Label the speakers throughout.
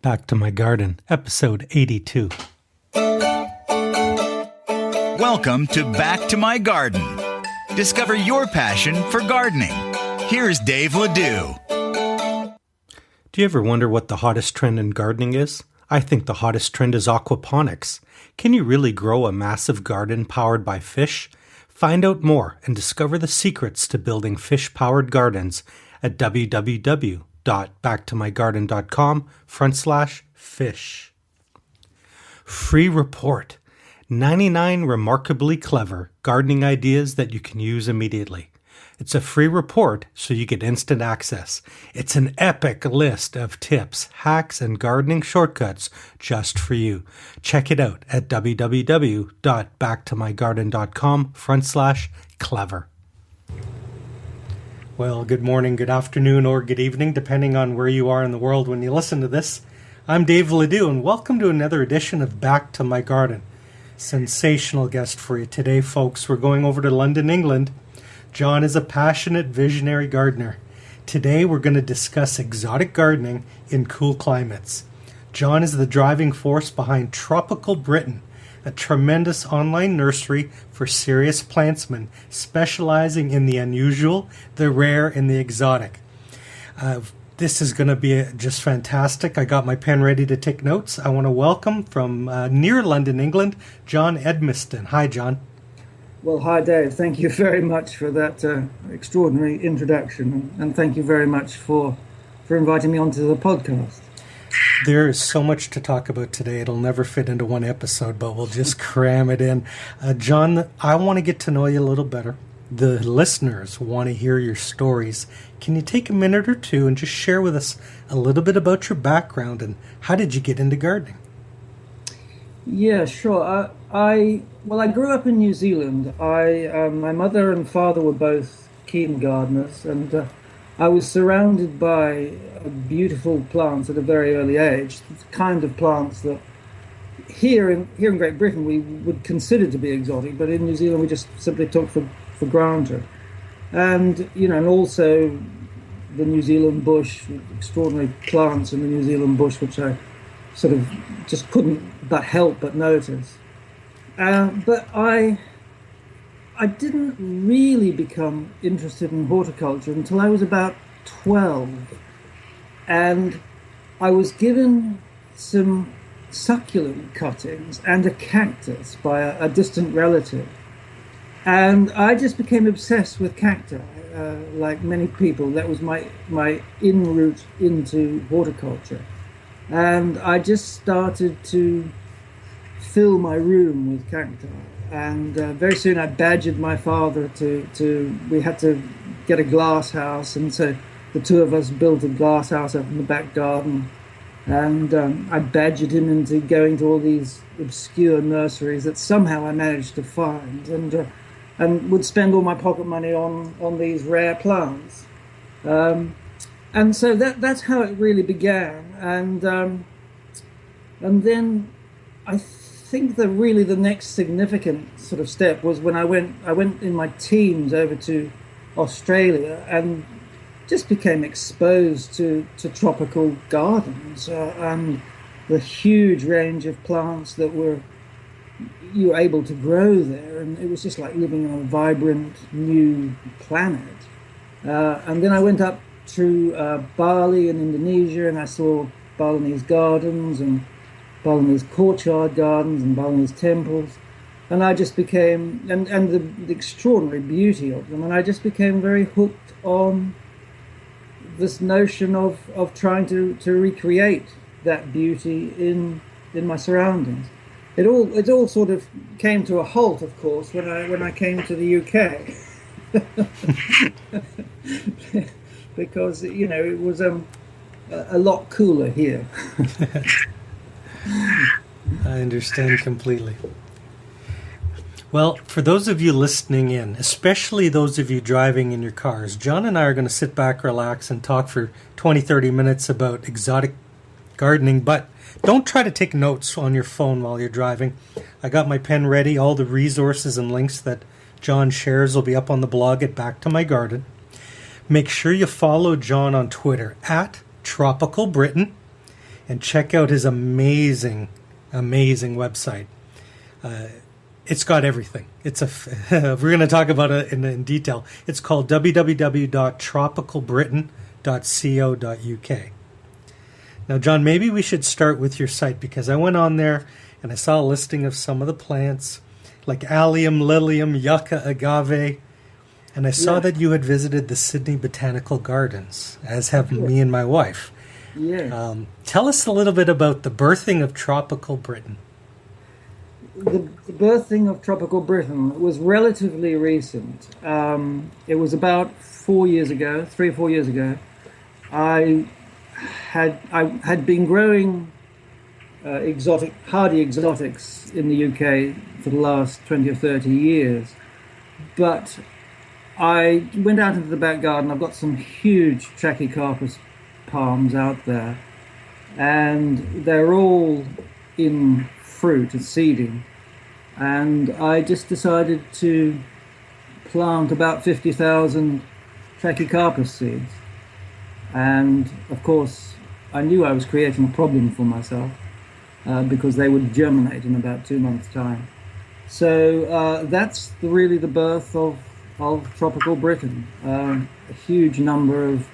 Speaker 1: Back to My Garden, episode 82.
Speaker 2: Welcome to Back to My Garden. Discover your passion for gardening. Here's Dave Ledoux.
Speaker 1: Do you ever wonder what the hottest trend in gardening is? I think the hottest trend is aquaponics. Can you really grow a massive garden powered by fish? Find out more and discover the secrets to building fish-powered gardens at www.backtomygarden.com/fish. Free report. 99 remarkably clever gardening ideas that you can use immediately. It's a free report, so you get instant access. It's an epic list of tips, hacks, and gardening shortcuts just for you. Check it out at www.backtomygarden.com/clever. Well, good morning, good afternoon, or good evening, depending on where you are in the world when you listen to this. I'm Dave Ledoux, and welcome to another edition of Back to My Garden. Sensational guest for you today, folks. We're going over to London, England. John is a passionate visionary gardener. Today we're going to discuss exotic gardening in cool climates. John is the driving force behind Tropical Britain, a tremendous online nursery for serious plantsmen specializing in the unusual, the rare, and the exotic. This is going to be just fantastic. I got my pen ready to take notes. I want to welcome from near London, England, John Edmiston. Hi, John.
Speaker 3: Well, hi, Dave. Thank you very much for that extraordinary introduction, and thank you very much for inviting me onto the podcast.
Speaker 1: There is so much to talk about today. It'll never fit into one episode, but we'll just cram it in. John, I want to get to know you a little better. The listeners want to hear your stories. Can you take a minute or two and just share with us a little bit about your background and how did you get into gardening?
Speaker 3: Yeah, sure. I grew up in New Zealand. My mother and father were both keen gardeners, and I was surrounded by beautiful plants at a very early age, the kind of plants that here in Great Britain we would consider to be exotic, but in New Zealand we just simply took for granted. And and also the New Zealand bush, extraordinary plants in the New Zealand bush, which I sort of just couldn't but help but notice. But I didn't really become interested in horticulture until I was about 12. And I was given some succulent cuttings and a cactus by a distant relative. And I just became obsessed with cacti, like many people. That was my in route into horticulture. And I just started to fill my room with cacti. And very soon I badgered my father we had to get a glass house. And so the two of us built a glass house up in the back garden. And I badgered him into going to all these obscure nurseries that somehow I managed to find. And would spend all my pocket money on these rare plants. And so that's how it really began. And then I think that really the next significant sort of step was when I went in my teens over to Australia and just became exposed to tropical gardens and the huge range of plants that you were able to grow there, and it was just like living on a vibrant new planet. And then I went up to Bali in Indonesia, and I saw Balinese gardens and Balinese courtyard gardens and Balinese temples, and I just became and the extraordinary beauty of them, and I just became very hooked on this notion of trying to recreate that beauty in my surroundings. It all sort of came to a halt, of course, when I came to the UK, because it was a lot cooler here.
Speaker 1: I understand completely. Well, for those of you listening in, especially those of you driving in your cars, John and I are going to sit back, relax, and talk for 20-30 minutes about exotic gardening, but don't try to take notes on your phone while you're driving. I got my pen ready. All the resources and links that John shares will be up on the blog at Back to My Garden. Make sure you follow John on Twitter at Tropical Britain. and check out his amazing website. It's got everything. We're going to talk about it in detail. It's called www.tropicalbritain.co.uk. Now, John, maybe we should start with your site, because I went on there and I saw a listing of some of the plants, like allium, lilium, yucca, agave, and I saw that you had visited the Sydney Botanical Gardens, as have me and my wife.
Speaker 3: Yeah.
Speaker 1: Tell us a little bit about the birthing of Tropical Britain.
Speaker 3: The birthing of Tropical Britain was relatively recent. It was about 3 or 4 years ago. I had been growing hardy exotics in the UK for the last 20 or 30 years, but I went out into the back garden. I've got some huge Trachycarpus palms out there, and they're all in fruit and seeding, and I just decided to plant about 50,000 Trachycarpus seeds. And of course I knew I was creating a problem for myself, because they would germinate in about 2 months' time. So that's really the birth of Tropical Britain. A huge number of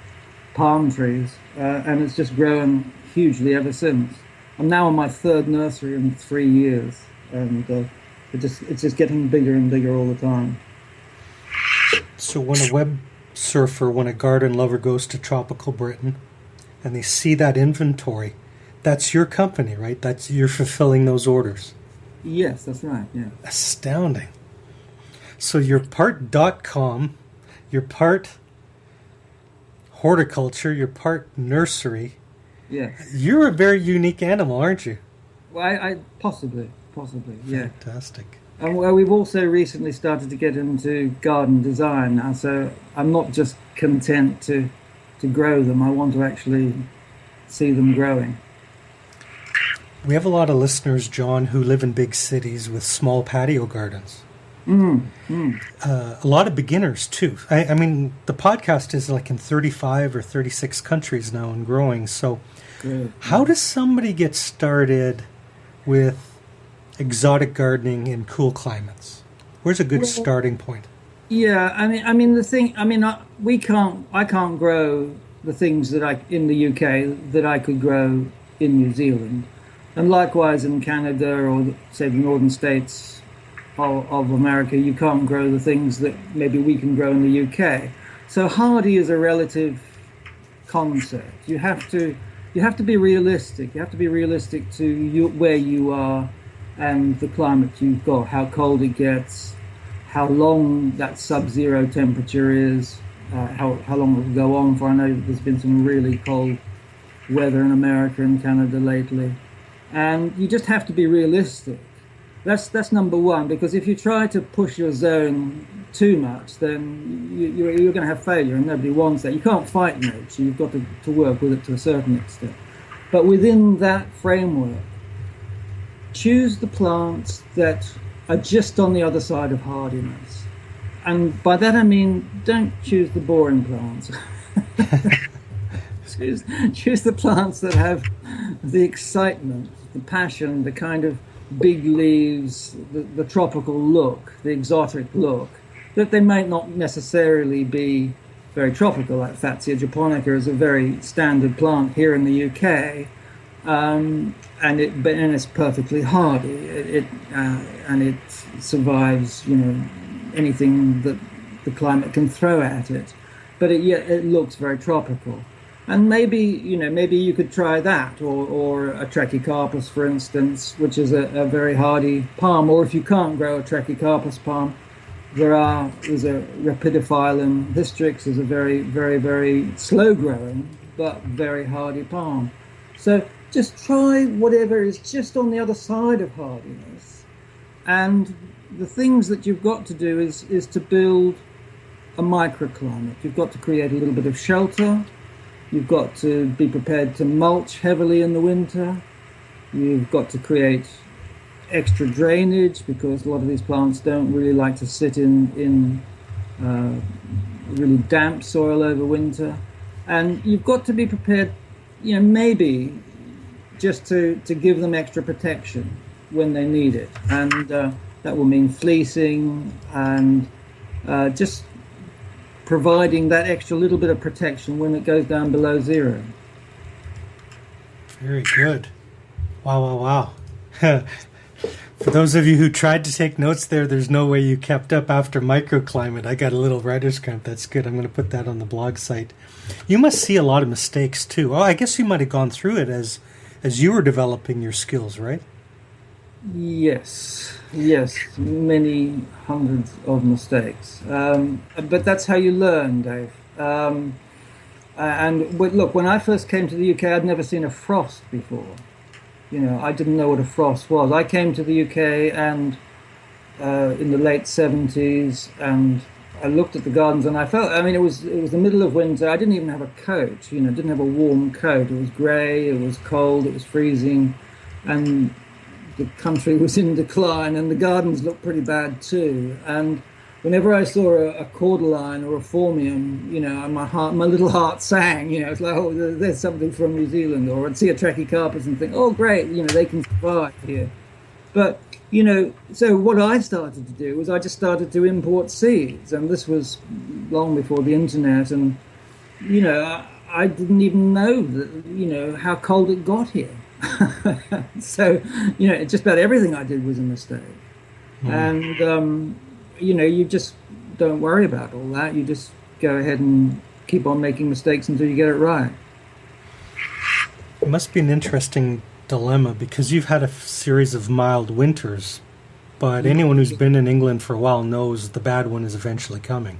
Speaker 3: palm trees, and it's just grown hugely ever since. I'm now on my third nursery in 3 years, and it's just getting bigger and bigger all the time.
Speaker 1: So when a web surfer, when a garden lover goes to Tropical Britain and they see that inventory, that's your company, right? You're fulfilling those orders.
Speaker 3: Yes, that's right, yeah.
Speaker 1: Astounding. So you're part .com, you're part horticulture, you're part nursery.
Speaker 3: Yeah.
Speaker 1: You're a very unique animal, aren't you?
Speaker 3: Well, I possibly, yeah.
Speaker 1: Fantastic.
Speaker 3: And we've also recently started to get into garden design now, so I'm not just content to grow them. I want to actually see them growing.
Speaker 1: We have a lot of listeners, John, who live in big cities with small patio gardens. A lot of beginners, too. I mean, the podcast is like in 35 or 36 countries now and growing. So how does somebody get started with exotic gardening in cool climates? Where's a good starting point?
Speaker 3: Yeah, I mean the thing. I mean, I can't grow the things that in the UK that I could grow in New Zealand, and likewise in Canada or say the northern states of America, you can't grow the things that maybe we can grow in the UK. So hardy is a relative concept. You have to be realistic. You have to be realistic to where you are and the climate you've got, how cold it gets, how long that sub-zero temperature is, how long it will go on for. I know there's been some really cold weather in America and Canada lately. And you just have to be realistic. That's number one, because if you try to push your zone too much, then you're going to have failure, and nobody wants that. You can't fight nature. You've got to work with it to a certain extent. But within that framework, choose the plants that are just on the other side of hardiness. And by that I mean, don't choose the boring plants. choose the plants that have the excitement, the passion, the kind of big leaves, the tropical look, the exotic look, that they might not necessarily be very tropical, like Fatsia japonica is a very standard plant here in the UK. And it's perfectly hardy. And it survives, anything that the climate can throw at it. But it looks very tropical. And maybe you could try that, or a Trachycarpus, for instance, which is a very hardy palm. Or if you can't grow a Trachycarpus palm, there's a Rapidophyllum hystrix, is a very, very, very slow growing but very hardy palm. So just try whatever is just on the other side of hardiness. And the things that you've got to do is to build a microclimate. You've got to create a little bit of shelter. You've got to be prepared to mulch heavily in the winter. You've got to create extra drainage, because a lot of these plants don't really like to sit in really damp soil over winter. And you've got to be prepared, maybe just to give them extra protection when they need it. And that will mean fleecing and just providing that extra little bit of protection when it goes down below zero.
Speaker 1: Very good. Wow. For those of you who tried to take notes there's no way you kept up after microclimate. I got a little writer's cramp. That's good. I'm going to put that on the blog site. You must see a lot of mistakes too. Oh, I guess you might have gone through it as you were developing your skills, right?
Speaker 3: Yes, many hundreds of mistakes. But that's how you learn, Dave. And look, when I first came to the UK, I'd never seen a frost before. I didn't know what a frost was. I came to the UK and in the late 70s, and I looked at the gardens and I felt, it was the middle of winter. I didn't even have a coat, didn't have a warm coat. It was grey, it was cold, it was freezing, and the country was in decline, and the gardens looked pretty bad too. And whenever I saw a cordyline or a phormium, my little heart sang. It's like, oh, there's something from New Zealand. Or I'd see a Trachycarpus and think, oh, great, they can survive here. But so what I started to do was I just started to import seeds, and this was long before the internet. And I didn't even know that how cold it got here. So just about everything I did was a mistake. And you just don't worry about all that. You just go ahead and keep on making mistakes until you get it right.
Speaker 1: It must be an interesting dilemma, because you've had a series of mild winters, but anyone who's been in England for a while knows the bad one is eventually coming.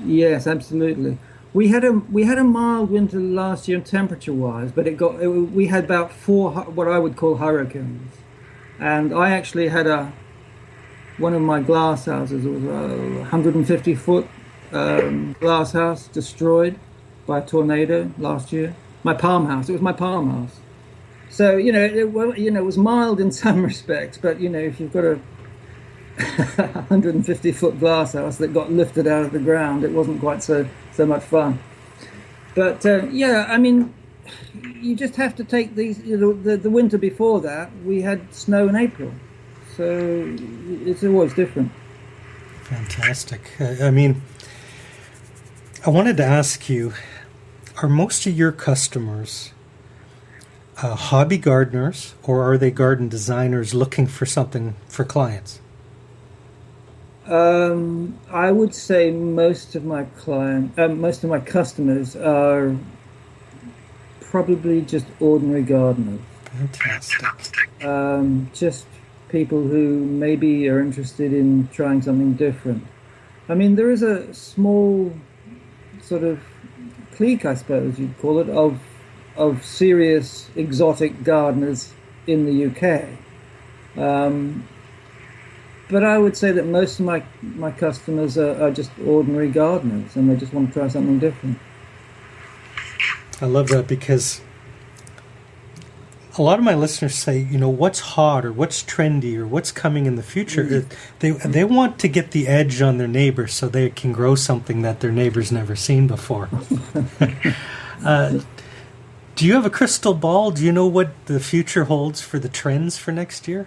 Speaker 3: Yes, absolutely. We had a mild winter last year temperature-wise, but we had about 4 what I would call hurricanes, and I actually had one of my glass houses. It was a 150-foot glass house destroyed by a tornado last year. My palm house. It was my palm house. So it was mild in some respects, but if you've got a 150-foot glass house that got lifted out of the ground, it wasn't quite so much fun. But you just have to take these. The winter before that, we had snow in April, so it's always different.
Speaker 1: Fantastic. I wanted to ask you, are most of your customers hobby gardeners, or are they garden designers looking for something for clients?
Speaker 3: I would say most of my customers are probably just ordinary gardeners.
Speaker 1: Fantastic.
Speaker 3: Just people who maybe are interested in trying something different. There is a small sort of clique, I suppose you'd call it, of serious exotic gardeners in the UK. But I would say that most of my customers are just ordinary gardeners, and they just want to try something different.
Speaker 1: I love that, because a lot of my listeners say, what's hot or what's trendy or what's coming in the future. They want to get the edge on their neighbors so they can grow something that their neighbor's never seen before. Do you have a crystal ball? Do you know what the future holds for the trends for next year?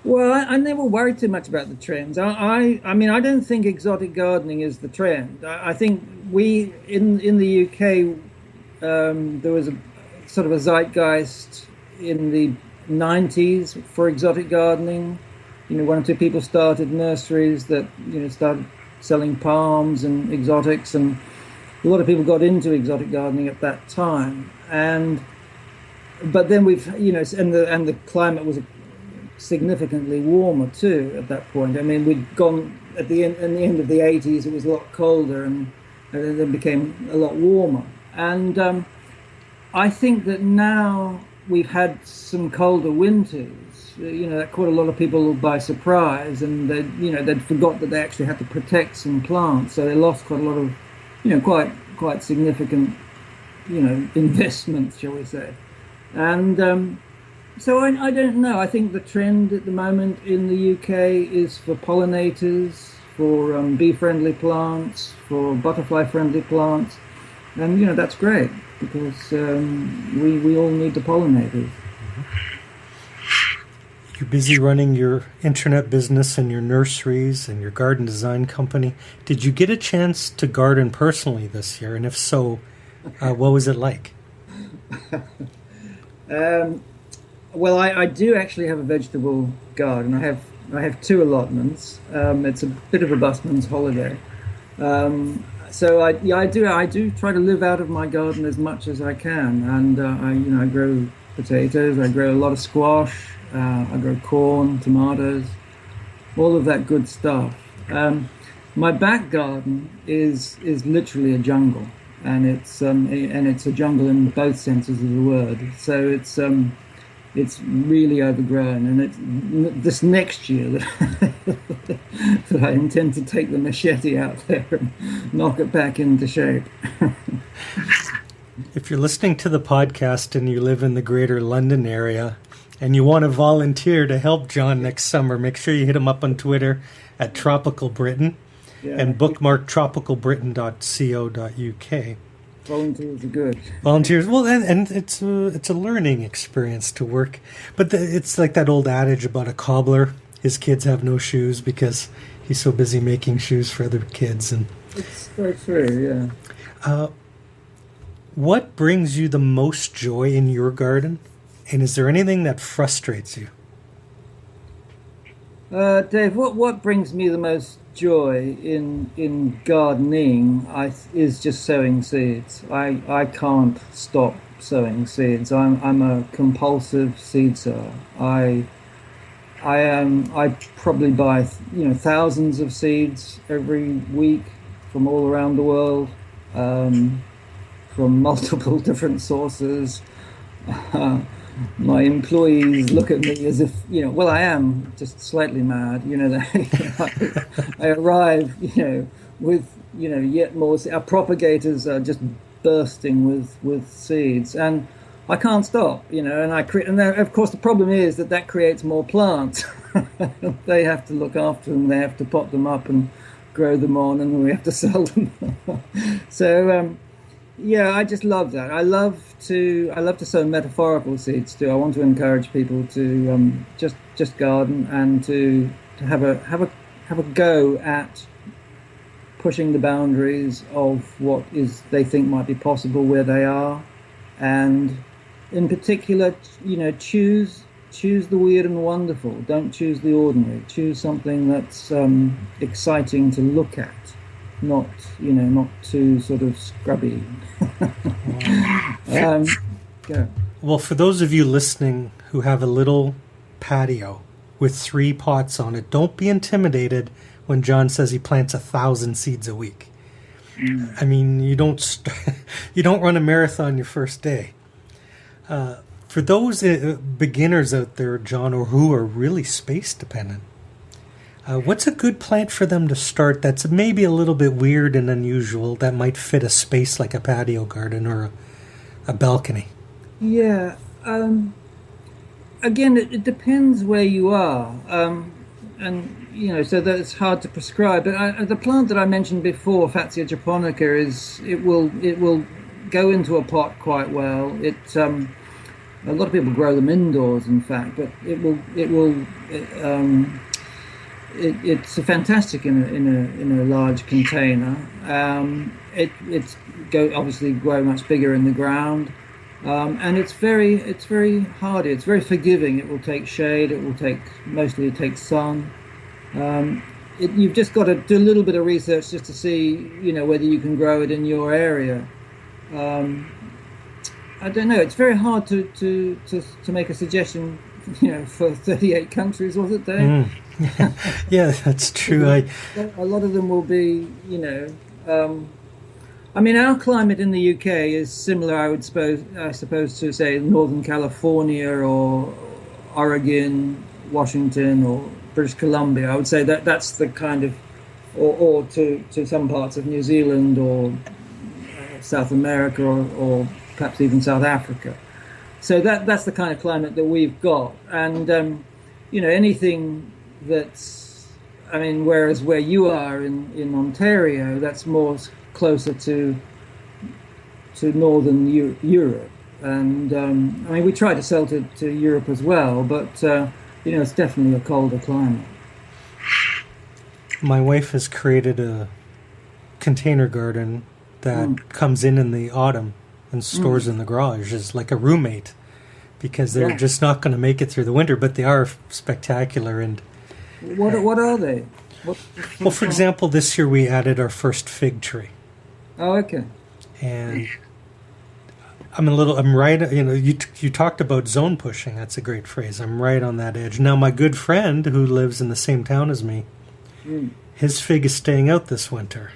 Speaker 3: Well, I never worry too much about the trends. I don't think exotic gardening is the trend. I think we in the UK there was a sort of a zeitgeist in the 90s for exotic gardening. One or two people started nurseries that started selling palms and exotics, and a lot of people got into exotic gardening at that time. But then and the climate was significantly warmer too at that point. We'd gone at the end of the 80s. It was a lot colder, and then became a lot warmer. And I think that now we've had some colder winters. That caught a lot of people by surprise, and they'd forgot that they actually had to protect some plants, so they lost quite a lot of quite significant investments, shall we say. And so I don't know. I think the trend at the moment in the UK is for pollinators, for bee-friendly plants, for butterfly-friendly plants, and that's great, because we all need the pollinators.
Speaker 1: You're busy running your internet business and your nurseries and your garden design company. Did you get a chance to garden personally this year? And if so, what was it like?
Speaker 3: Well, I do actually have a vegetable garden. I have two allotments. It's a bit of a busman's holiday. So I do try to live out of my garden as much as I can, and I grow potatoes. I grow a lot of squash. I grow corn, tomatoes, all of that good stuff. My back garden is literally a jungle, and it's a jungle in both senses of the word. So it's really overgrown, and it's this next year that I intend to take the machete out there and knock it back into shape.
Speaker 1: If you're listening to the podcast and you live in the greater London area and you want to volunteer to help John next summer, make sure you hit him up on Twitter at Tropical Britain and bookmark tropicalbritain.co.uk.
Speaker 3: Volunteers are good.
Speaker 1: Volunteers, well, and it's a learning experience to work. But it's like that old adage about a cobbler. His kids have no shoes because he's so busy making shoes for other kids. And
Speaker 3: it's very true, yeah.
Speaker 1: What brings you the most joy in your garden? And is there anything that frustrates you?
Speaker 3: Dave, what brings me the most joy in gardening is just sowing seeds. I can't stop sowing seeds. I'm a compulsive seed sower. I probably buy thousands of seeds every week from all around the world, from multiple different sources. My employees look at me as if, well, I am just slightly mad. I arrive, with, yet more. Our propagators are just bursting with seeds, and I can't stop, and I create. And then, of course, the problem is that creates more plants. They have to look after them. They have to pot them up and grow them on, and we have to sell them. So. Yeah, I just love that. I love to sow metaphorical seeds too. I want to encourage people to just garden and to have a go at pushing the boundaries of what they think might be possible where they are, and in particular, choose the weird and wonderful. Don't choose the ordinary. Choose something that's exciting to look at. Not too sort of scrubby. Yeah.
Speaker 1: Well, for those of you listening who have a little patio with 3 pots on it, don't be intimidated when John says he plants 1,000 seeds a week. I mean, you don't run a marathon your first day. For those beginners out there, John, or who are really space dependent, what's a good plant for them to start that's maybe a little bit weird and unusual that might fit a space like a patio garden or a balcony?
Speaker 3: Yeah. Again, it depends where you are. And, so that it's hard to prescribe. But the plant that I mentioned before, Fatsia japonica, it will go into a pot quite well. A lot of people grow them indoors, in fact, but it's fantastic in a large container. It's obviously grow much bigger in the ground, and it's very hardy. It's very forgiving. It will take shade. Mostly it takes sun. You've just got to do a little bit of research just to see whether you can grow it in your area. I don't know. It's very hard to make a suggestion. For 38 countries, was it, Dave?
Speaker 1: Yeah, that's true.
Speaker 3: A lot of them will be, our climate in the UK is similar, I suppose, to, say, Northern California or Oregon, Washington, or British Columbia. I would say that's the kind of, or to some parts of New Zealand or South America or perhaps even South Africa. So that's the kind of climate that we've got, and anything that's, whereas where you are in Ontario, that's more closer to Northern Europe. and I mean we try to sell to Europe as well, but it's definitely a colder climate.
Speaker 1: My wife has created a container garden that comes in the autumn and stores in the garage as like a roommate, because they're just not going to make it through the winter, but they are spectacular. And
Speaker 3: what are they?
Speaker 1: Well, for example, this year we added our first fig tree.
Speaker 3: Oh, okay.
Speaker 1: And I'm right, you talked about zone pushing. That's a great phrase. I'm right on that edge. Now, my good friend who lives in the same town as me, his fig is staying out this winter.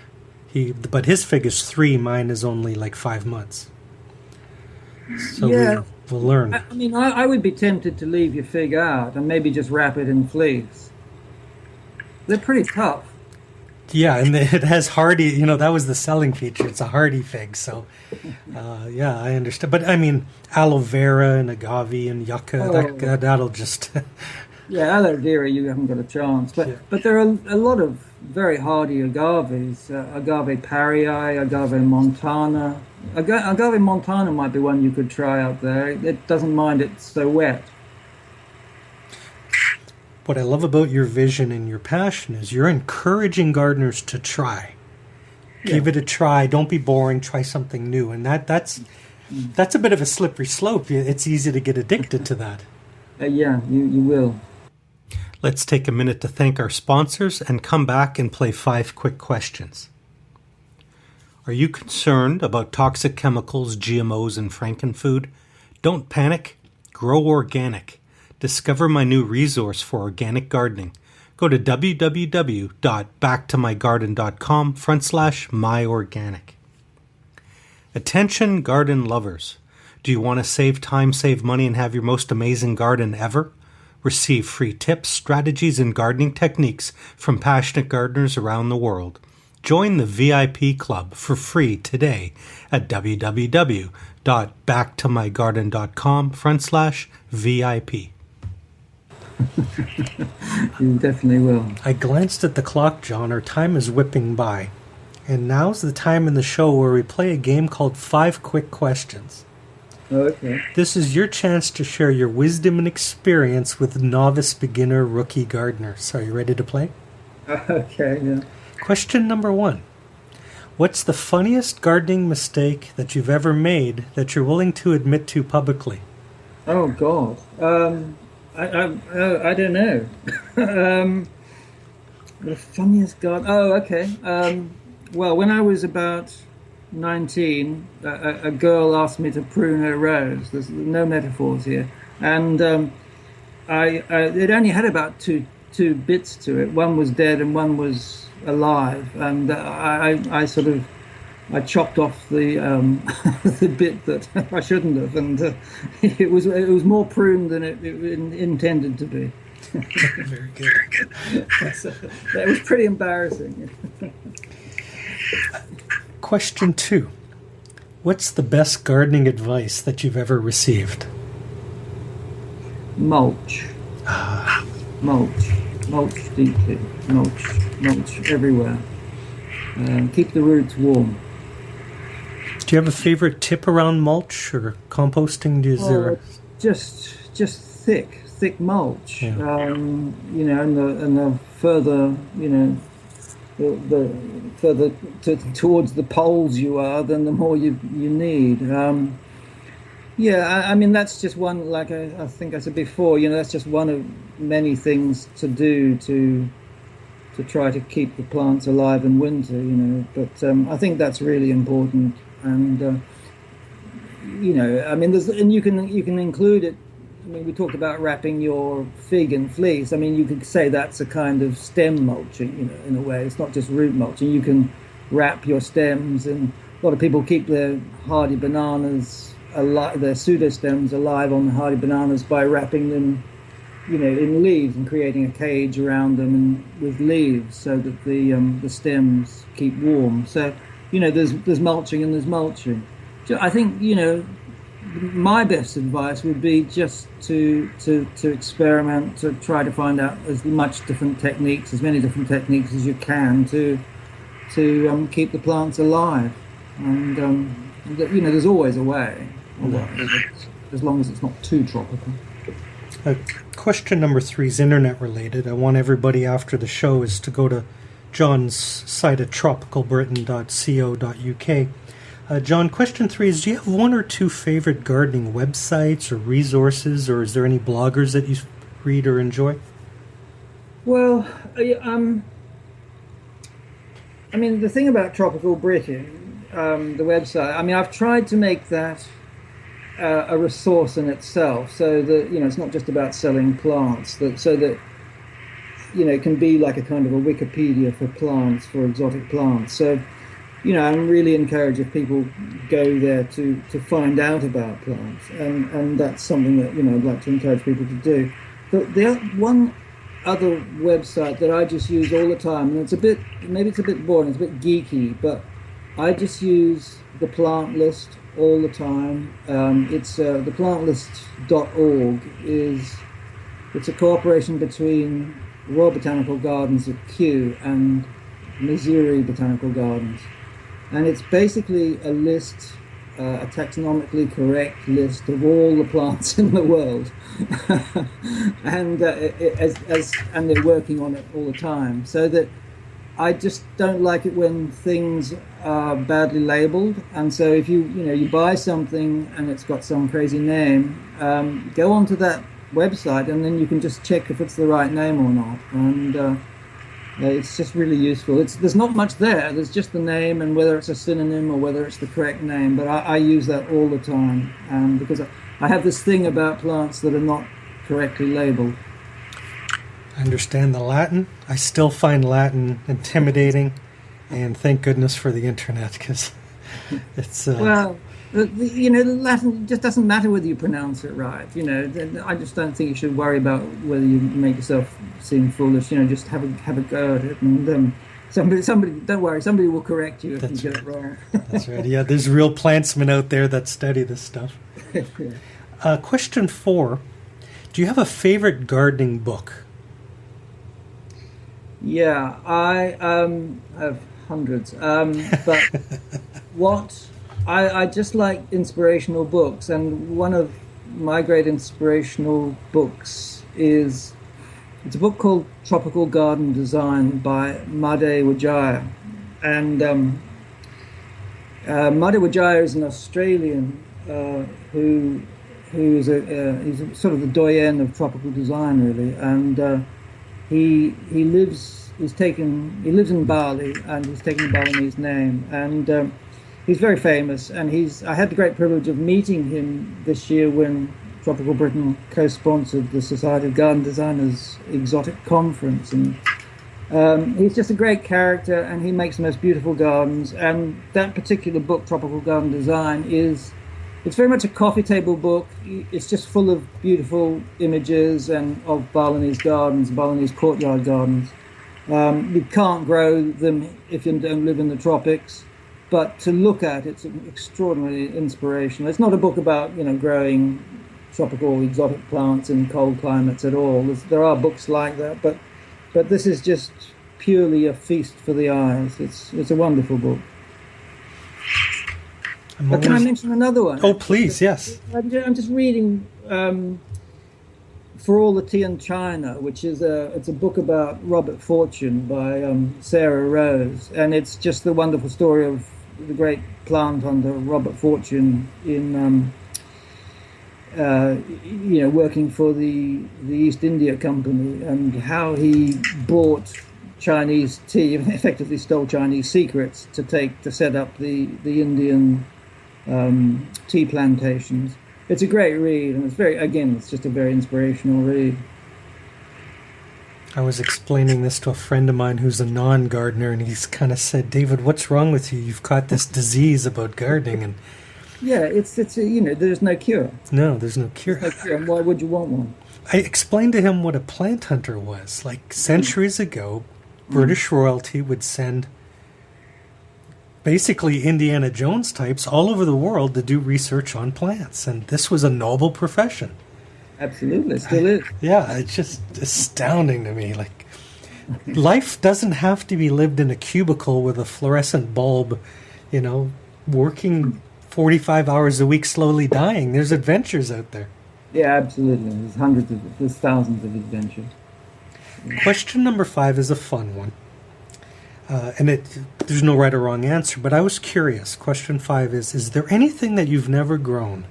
Speaker 1: But his fig is 3, mine is only like 5 months. So we'll learn.
Speaker 3: I mean, I would be tempted to leave your fig out and maybe just wrap it in fleece. They're pretty tough.
Speaker 1: Yeah, and it has hardy, that was the selling feature. It's a hardy fig, so I understand. But I mean, aloe vera and agave and yucca, that'll just...
Speaker 3: Yeah, aloe vera, you haven't got a chance. But there are a lot of very hardy agaves. Agave parii, agave montana. Agave montana might be one you could try out there. It doesn't mind it so wet.
Speaker 1: What I love about your vision and your passion is you're encouraging gardeners to try. Give it a try. Don't be boring. Try something new. And that's a bit of a slippery slope. It's easy to get addicted to that.
Speaker 3: You will.
Speaker 1: Let's take a minute to thank our sponsors and come back and play 5 quick questions. Are you concerned about toxic chemicals, GMOs, and frankenfood? Don't panic. Grow organic. Discover my new resource for organic gardening. Go to www.backtomygarden.com/myorganic. Attention garden lovers. Do you want to save time, save money, and have your most amazing garden ever? Receive free tips, strategies, and gardening techniques from passionate gardeners around the world. Join the VIP club for free today at www.backtomygarden.com/VIP.
Speaker 3: You definitely will.
Speaker 1: I glanced at the clock, John. Our time is whipping by. And now's the time in the show where we play a game called 5 Quick Questions.
Speaker 3: Okay.
Speaker 1: This is your chance to share your wisdom and experience with novice, beginner, rookie gardeners. Are you ready to play?
Speaker 3: Okay, yeah.
Speaker 1: Question number 1. What's the funniest gardening mistake that you've ever made that you're willing to admit to publicly?
Speaker 3: Oh, God. I don't know. The funniest garden... Oh, okay. Well, when I was about 19, a girl asked me to prune her rose. There's no metaphors here. And it only had about two bits to it. One was dead and one was alive. And I chopped off the the bit that I shouldn't have, and it was more pruned than it intended to be.
Speaker 1: Very good.
Speaker 3: So, that was pretty embarrassing.
Speaker 1: Question 2. What's the best gardening advice that you've ever received?
Speaker 3: Mulch. Mulch deeply. Mulch everywhere. Keep the roots warm.
Speaker 1: Do you have a favorite tip around mulch or composting?
Speaker 3: Just thick mulch.
Speaker 1: Yeah.
Speaker 3: And the further, the further towards the poles you are, then the more you need. I mean that's just one. Like I think I said before, that's just one of many things to do to try to keep the plants alive in winter. But I think that's really important. And I mean, you can include it. I mean, we talked about wrapping your fig in fleece. I mean, you could say that's a kind of stem mulching, in a way. It's not just root mulching. You can wrap your stems, and a lot of people keep their hardy bananas alive, their pseudostems alive on the hardy bananas by wrapping them, in leaves and creating a cage around them and with leaves so that the stems keep warm. So. There's mulching and there's mulching. I think, my best advice would be just to experiment, to try to find out as many different techniques as you can to keep the plants alive. And, there's always a way. Well, as long as it's not too tropical.
Speaker 1: Question number 3 is internet related. I want everybody after the show is to go to John's site at tropicalbritain.co.uk. John, question 3 is, do you have one or two favorite gardening websites or resources, or is there any bloggers that you read or enjoy?
Speaker 3: Well, I mean, the thing about Tropical Britain, the website, I mean, I've tried to make that a resource in itself, so that, you know, it's not just about selling plants, so that, you know, it can be like a kind of a Wikipedia for plants, for exotic plants. So, you know, I'm really encouraged if people go there to find out about plants, and that's something that, you know, I'd like to encourage people to do. But the one other website that I just use all the time, and maybe it's a bit boring, it's a bit geeky, but I just use the plant list all the time. It's theplantlist.org. It's a cooperation between Royal Botanical Gardens at Kew and Missouri Botanical Gardens, and it's basically a list, a taxonomically correct list of all the plants in the world, and and they're working on it all the time. So that I just don't like it when things are badly labeled, and so if you buy something and it's got some crazy name, go onto that website and then you can just check if it's the right name or not, and it's just really useful. There's not much there. There's just the name and whether it's a synonym or whether it's the correct name. But I use that all the time, because I have this thing about plants that are not correctly labeled.
Speaker 1: I understand the Latin. I still find Latin intimidating, and thank goodness for the internet, because it's...
Speaker 3: Well, you know, Latin just doesn't matter whether you pronounce it right. You know, I just don't think you should worry about whether you make yourself seem foolish. You know, just have a go at it, and somebody, don't worry, somebody will correct you if you get it wrong.
Speaker 1: That's right. Yeah, there's real plantsmen out there that study this stuff.
Speaker 3: Yeah.
Speaker 1: Question 4: do you have a favorite gardening book?
Speaker 3: Yeah, I have hundreds, but what I just like inspirational books, and one of my great inspirational books it's a book called Tropical Garden Design by Madhe Wijaya, and Madhe Wijaya is an Australian he's sort of the doyen of tropical design, really, and he lives in Bali, and he's taken a Balinese name, and he's very famous, and I had the great privilege of meeting him this year when Tropical Britain co-sponsored the Society of Garden Designers Exotic Conference, and he's just a great character, and he makes the most beautiful gardens. And that particular book, Tropical Garden Design, it's very much a coffee table book. It's just full of beautiful images and of Balinese gardens, Balinese courtyard gardens. You can't grow them if you don't live in the tropics, but to look at, it's extraordinarily inspirational. It's not a book about, you know, growing tropical exotic plants in cold climates at all. There are books like that, but this is just purely a feast for the eyes. It's a wonderful book. But can I mention another one?
Speaker 1: Oh, please, yes.
Speaker 3: I'm just reading For All the Tea in China, which is it's a book about Robert Fortune by Sarah Rose, and it's just the wonderful story of the great plant hunter Robert Fortune in working for the East India Company, and how he bought Chinese tea, effectively stole Chinese secrets to set up the Indian tea plantations. It's a great read, and it's just a very inspirational read.
Speaker 1: I was explaining this to a friend of mine who's a non-gardener, and he's kind of said, "David, what's wrong with you? You've got this disease about gardening." And
Speaker 3: yeah, it's there's no cure.
Speaker 1: No, there's no cure.
Speaker 3: There's no cure, and why would you want one?
Speaker 1: I explained to him what a plant hunter was. Like centuries ago, British royalty would send basically Indiana Jones types all over the world to do research on plants, and this was a noble profession.
Speaker 3: Absolutely, it still is.
Speaker 1: Yeah, it's just astounding to me. Like, life doesn't have to be lived in a cubicle with a fluorescent bulb, working 45 hours a week slowly dying. There's adventures out there.
Speaker 3: Yeah, absolutely. There's thousands of adventures.
Speaker 1: Question number 5 is a fun one. There's no right or wrong answer, but I was curious. Question 5 is there anything that you've never grown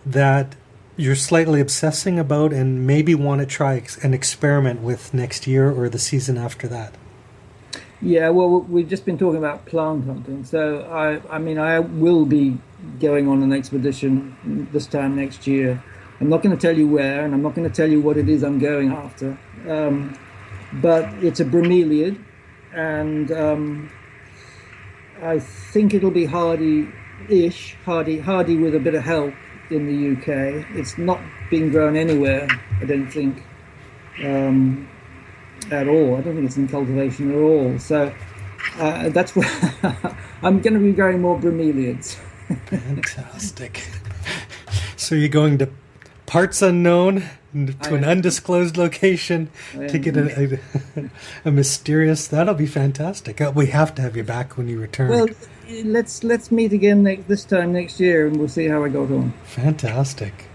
Speaker 1: that you're slightly obsessing about and maybe want to try an experiment with next year or the season after that?
Speaker 3: Yeah, well, we've just been talking about plant hunting, so I will be going on an expedition this time next year. I'm not going to tell you where, and I'm not going to tell you what it is I'm going after, but it's a bromeliad, and I think it'll be hardy with a bit of help in the UK. It's not being grown anywhere, I don't think, at all. I don't think it's in cultivation at all. So that's where I'm going to be growing more bromeliads.
Speaker 1: Fantastic. So you're going to parts unknown to an undisclosed location to get a mysterious. That'll be fantastic. We have to have you back when you return.
Speaker 3: Well, let's meet again this time next year, and we'll see how I got on.
Speaker 1: Fantastic.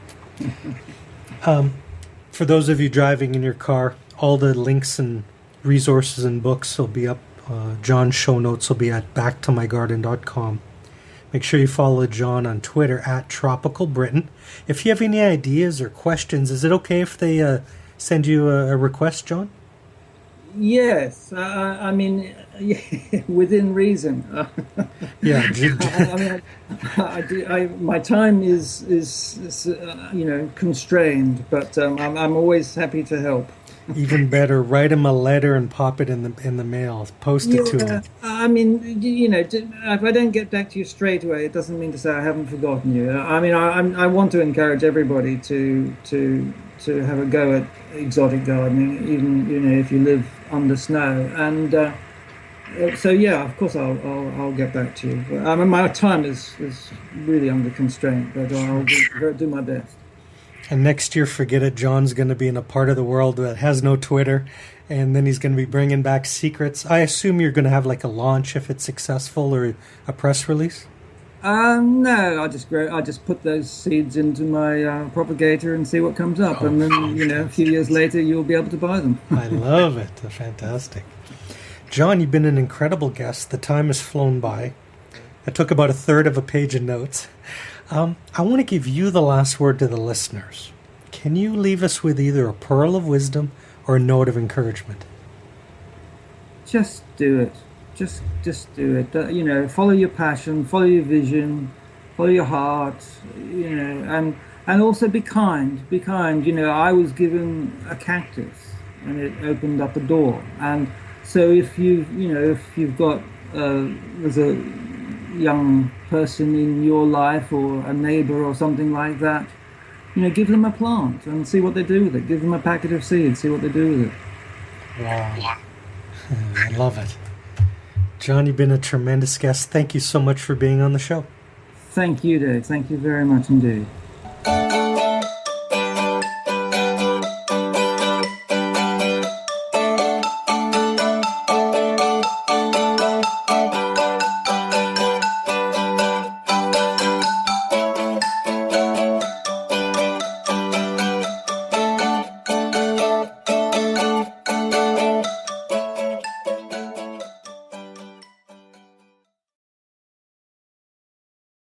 Speaker 1: For those of you driving in your car, all the links and resources and books will be up. John's show notes will be at BackToMyGarden.com. Make sure you follow John on Twitter at TropicalBritain. If you have any ideas or questions, is it okay if they send you a request, John?
Speaker 3: Yes, within reason.
Speaker 1: Yeah,
Speaker 3: my time is constrained, but I'm always happy to help.
Speaker 1: Even better, write him a letter and pop it in the mail. Post it to him.
Speaker 3: If I don't get back to you straight away, it doesn't mean to say I haven't forgotten you. I want to encourage everybody to have a go at exotic gardening, even if you live under snow. And so of course I'll get back to you. My time is really under constraint, but I'll do my best.
Speaker 1: And next year, forget it, John's going to be in a part of the world that has no Twitter, and then he's going to be bringing back secrets. I assume you're going to have like a launch if it's successful, or a press release?
Speaker 3: No, I just put those seeds into my propagator and see what comes up, and then a few years later you'll be able to buy them.
Speaker 1: I love it. Fantastic. John, you've been an incredible guest. The time has flown by. I took about a third of a page of notes. I want to give you the last word to the listeners. Can you leave us with either a pearl of wisdom or a note of encouragement?
Speaker 3: Just do it. Just do it. Follow your passion, follow your vision, follow your heart. And also be kind. Be kind. I was given a cactus, and it opened up a door. And so if you've got there's a young person in your life or a neighbor or something like that, give them a plant and see what they do with it. Give them a packet of seeds, see what they do with it.
Speaker 1: Wow. I love it. John, you've been a tremendous guest. Thank you so much for being on the show.
Speaker 3: Thank you, Dave. Thank you very much indeed.